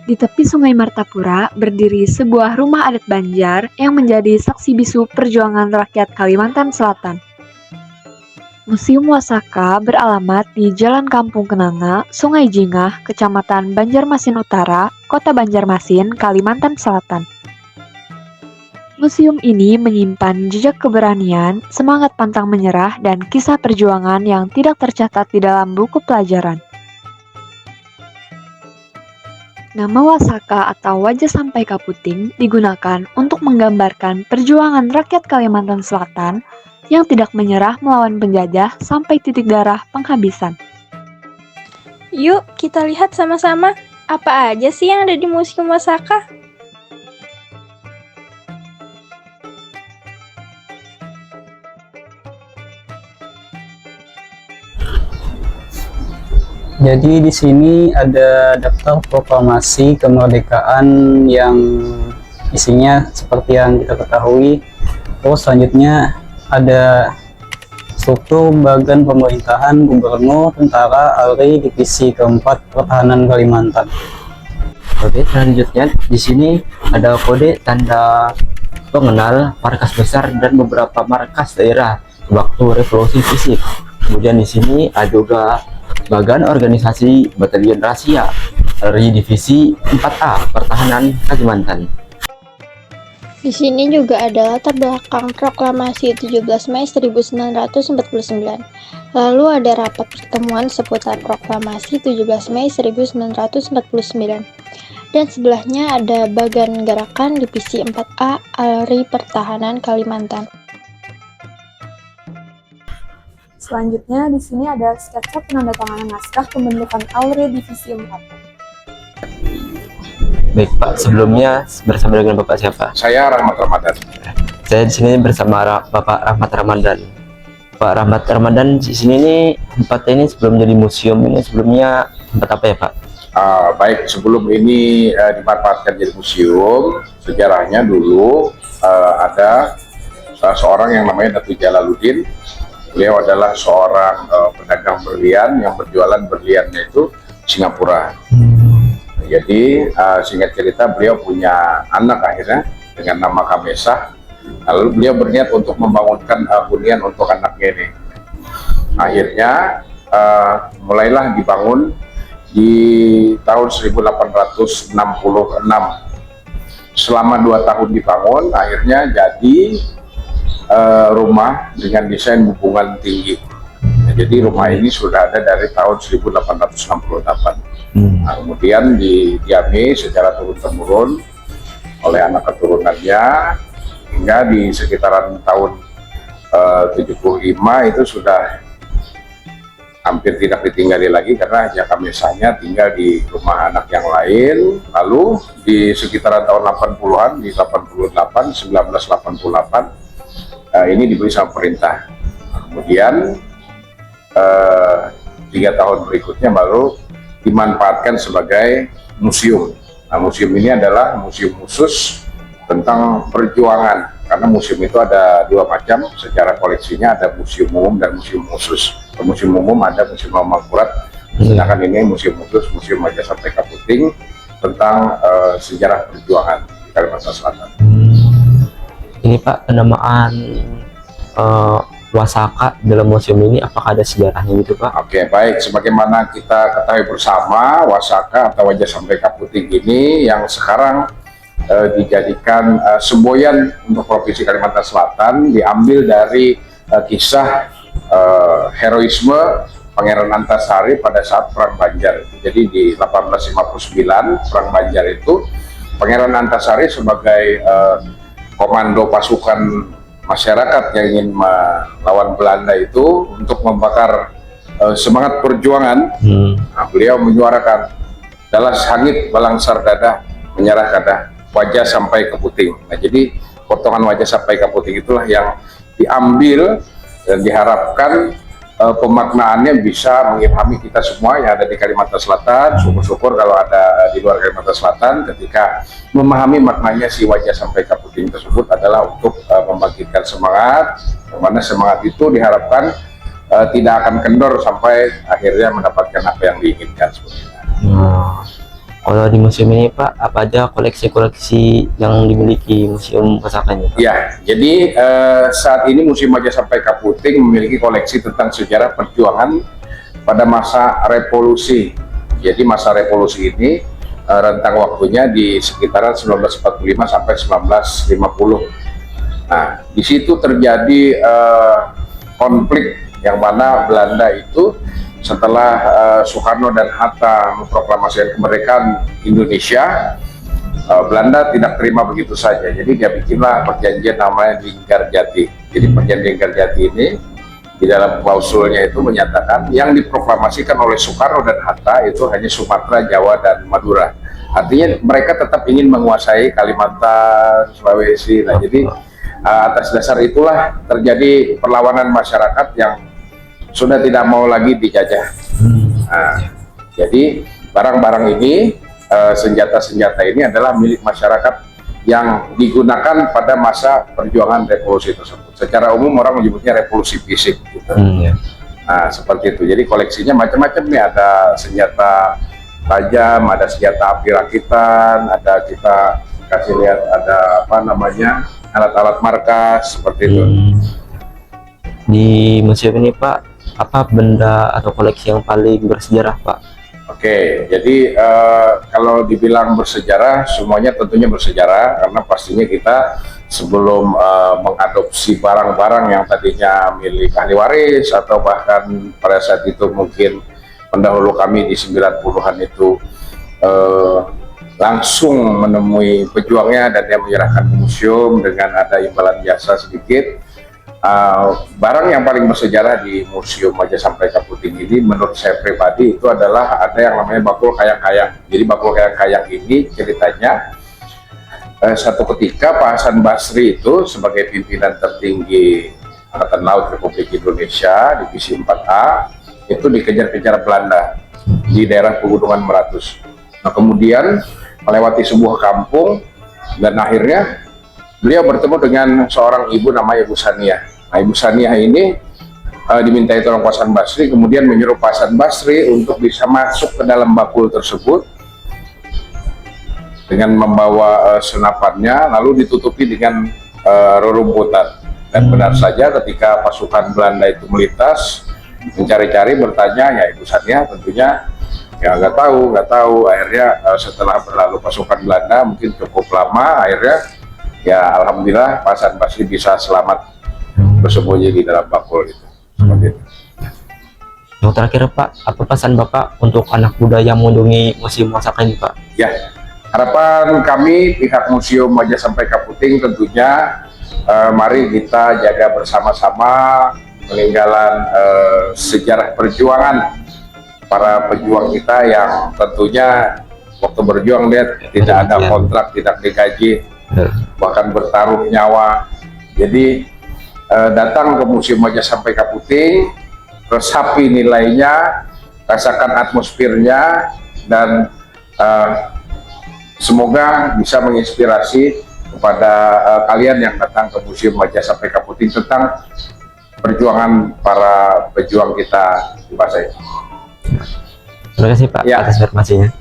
Di tepi Sungai Martapura berdiri sebuah rumah adat Banjar yang menjadi saksi bisu perjuangan rakyat Kalimantan Selatan. Museum Wasaka beralamat di Jalan Kampung Kenanga, Sungai Jingah, Kecamatan Banjarmasin Utara, Kota Banjarmasin, Kalimantan Selatan. Museum ini menyimpan jejak keberanian, semangat pantang menyerah, dan kisah perjuangan yang tidak tercatat di dalam buku pelajaran. Nama Wasaka atau Wajah Sampai Kaputing digunakan untuk menggambarkan perjuangan rakyat Kalimantan Selatan yang tidak menyerah melawan penjajah sampai titik darah penghabisan. Yuk, kita lihat sama-sama apa aja sih yang ada di Museum Wasaka. Jadi di sini ada daftar proklamasi kemerdekaan yang isinya seperti yang kita ketahui. Terus selanjutnya ada struktur bagan pemerintahan gubernur, tentara, ALRI, divisi keempat pertahanan Kalimantan. Oke, selanjutnya di sini ada kode tanda pengenal markas besar dan beberapa markas daerah waktu revolusi fisik. Kemudian di sini ada juga bagan organisasi batalion rahasia dari divisi 4A pertahanan Kalimantan. Di sini juga ada latar belakang proklamasi 17 Mei 1949. Lalu ada rapat pertemuan seputar proklamasi 17 Mei 1949. Dan sebelahnya ada bagan gerakan divisi 4A ALRI Pertahanan Kalimantan. Selanjutnya di sini ada sketsa penandatanganan naskah pembentukan ALRI Divisi 4. Baik Pak, sebelumnya bersama dengan Bapak siapa? Saya Rahmat Ramadan. Saya di sini bersama Bapak Rahmat Ramadan. Pak Rahmat Ramadan di sini nih tempatnya ini sebelum jadi museum ini sebelumnya tempat apa ya Pak? Baik, sebelum ini dimanfaatkan jadi museum, sejarahnya dulu ada seorang yang namanya Datu Jalaluddin. Beliau adalah seorang pedagang berlian yang berjualan berliannya itu Singapura. Jadi singkat cerita beliau punya anak akhirnya dengan nama Kamesah. Lalu beliau berniat untuk membangunkan hunian untuk anaknya ini. Akhirnya mulailah dibangun di tahun 1866. Selama 2 tahun dibangun, akhirnya jadi rumah dengan desain hubungan tinggi. Nah, jadi rumah ini sudah ada dari tahun 1868. Nah, kemudian didiami secara turun-temurun oleh anak keturunannya hingga di sekitaran tahun 75 itu sudah hampir tidak ditinggali lagi karena Haji Kamesahnya tinggal di rumah anak yang lain. Lalu di sekitaran tahun 80-an, di 1988 ini diberi sama perintah. Kemudian 3 tahun berikutnya baru dimanfaatkan sebagai museum. Nah, museum ini adalah museum khusus tentang perjuangan, karena museum itu ada 2 macam secara koleksinya, ada museum umum dan museum khusus. Museum umum ada Museum Mangkurat, sedangkan ini museum khusus, Museum Wajah Sampai Kaputing tentang sejarah perjuangan di Kalimantan Selatan. Ini Pak, penamaan Wasaka dalam museum ini apakah ada sejarahnya gitu Pak? Oke, baik. Sebagaimana kita ketahui bersama, Wasaka atau Wajah Sampai Kaputing ini yang sekarang dijadikan semboyan untuk Provinsi Kalimantan Selatan, diambil dari kisah heroisme Pangeran Antasari pada saat Perang Banjar. Jadi di 1859 Perang Banjar itu Pangeran Antasari sebagai komando pasukan masyarakat yang ingin melawan Belanda itu untuk membakar semangat perjuangan. Nah, beliau menyuarakan dalam sangit balangsar dada menyerah kada wajah sampai keputing. Nah, jadi potongan Wajah Sampai Kaputing itulah yang diambil dan diharapkan pemaknaannya bisa mengilhami kita semua yang ada di Kalimantan Selatan. Syukur-syukur kalau ada di luar Kalimantan Selatan, ketika memahami maknanya si Wajah Sampai Kaputing tersebut adalah untuk membangkitkan semangat, dimana semangat itu diharapkan tidak akan kendor sampai akhirnya mendapatkan apa yang diinginkan sebenarnya. Kalau di museum ini Pak, apa aja koleksi-koleksi yang dimiliki Museum Pusaka ini, Pak? Ya, jadi saat ini Museum Majapahit Kaputing memiliki koleksi tentang sejarah perjuangan pada masa revolusi. Jadi masa revolusi ini rentang waktunya di sekitaran 1945 sampai 1950. Nah, di situ terjadi konflik yang mana Belanda itu setelah Soekarno dan Hatta memproklamasikan kemerdekaan Indonesia, Belanda tidak terima begitu saja. Jadi dia bikinlah perjanjian namanya Linggarjati. Jadi perjanjian Linggarjati ini di dalam klausulnya itu menyatakan yang diproklamasikan oleh Soekarno dan Hatta itu hanya Sumatera, Jawa, dan Madura. Artinya mereka tetap ingin menguasai Kalimantan, Sulawesi. Nah, jadi atas dasar itulah terjadi perlawanan masyarakat yang sudah tidak mau lagi dijajah. Nah, jadi barang-barang ini, senjata-senjata ini adalah milik masyarakat yang digunakan pada masa perjuangan revolusi tersebut. Secara umum orang menyebutnya revolusi fisik. Gitu. Ya. Nah, seperti itu. Jadi koleksinya macam-macam nih. Ada senjata tajam, ada senjata api rakitan, ada kita kasih lihat ada apa namanya alat-alat markas seperti itu. Di museum ini Pak, apa benda atau koleksi yang paling bersejarah Pak? Oke, jadi kalau dibilang bersejarah, semuanya tentunya bersejarah karena pastinya kita sebelum mengadopsi barang-barang yang tadinya milik ahli waris atau bahkan pada saat itu mungkin pendahulu kami di 90-an itu langsung menemui pejuangnya dan dia menyerahkan ke museum dengan ada imbalan jasa sedikit. Barang yang paling bersejarah di Museum Majapahit Kaputing ini menurut saya pribadi itu adalah ada yang namanya bakul kayang-kayang. Jadi bakul kayang-kayang ini ceritanya satu ketika Pak Hasan Basri itu sebagai pimpinan tertinggi Angkatan Laut Republik Indonesia Divisi 4A itu dikejar-kejar Belanda di daerah Pegunungan Meratus. Nah, kemudian melewati sebuah kampung dan akhirnya beliau bertemu dengan seorang ibu namanya Ibu Saniah. Nah, Ibu Saniah ini dimintai tolong Pak Hasan Basri, kemudian menyuruh Pak Hasan Basri untuk bisa masuk ke dalam bakul tersebut dengan membawa senapannya, lalu ditutupi dengan rerumputan. Dan benar saja ketika pasukan Belanda itu melintas, mencari-cari, bertanya, ya Ibu Saniah tentunya ya nggak tahu. Akhirnya setelah berlalu pasukan Belanda mungkin cukup lama, akhirnya ya alhamdulillah Pak Hasan Basri bisa selamat bersembunyi di dalam bakul itu. Seperti itu. Yang terakhir Pak, apa pesan Bapak untuk anak muda yang mengunjungi Museum Pusaka ini Pak? Ya, harapan kami pihak Museum Majapahit Kaputing tentunya mari kita jaga bersama-sama peninggalan sejarah perjuangan para pejuang kita yang tentunya waktu berjuang dia tidak ada kontrak, tidak digaji, bahkan bertaruh nyawa. Jadi datang ke Museum Majapahit Kaputing, resapi nilainya, rasakan atmosfernya, dan semoga bisa menginspirasi kepada kalian yang datang ke Museum Majapahit Kaputing tentang perjuangan para pejuang kita di masa ini. Terima kasih Pak atas informasinya.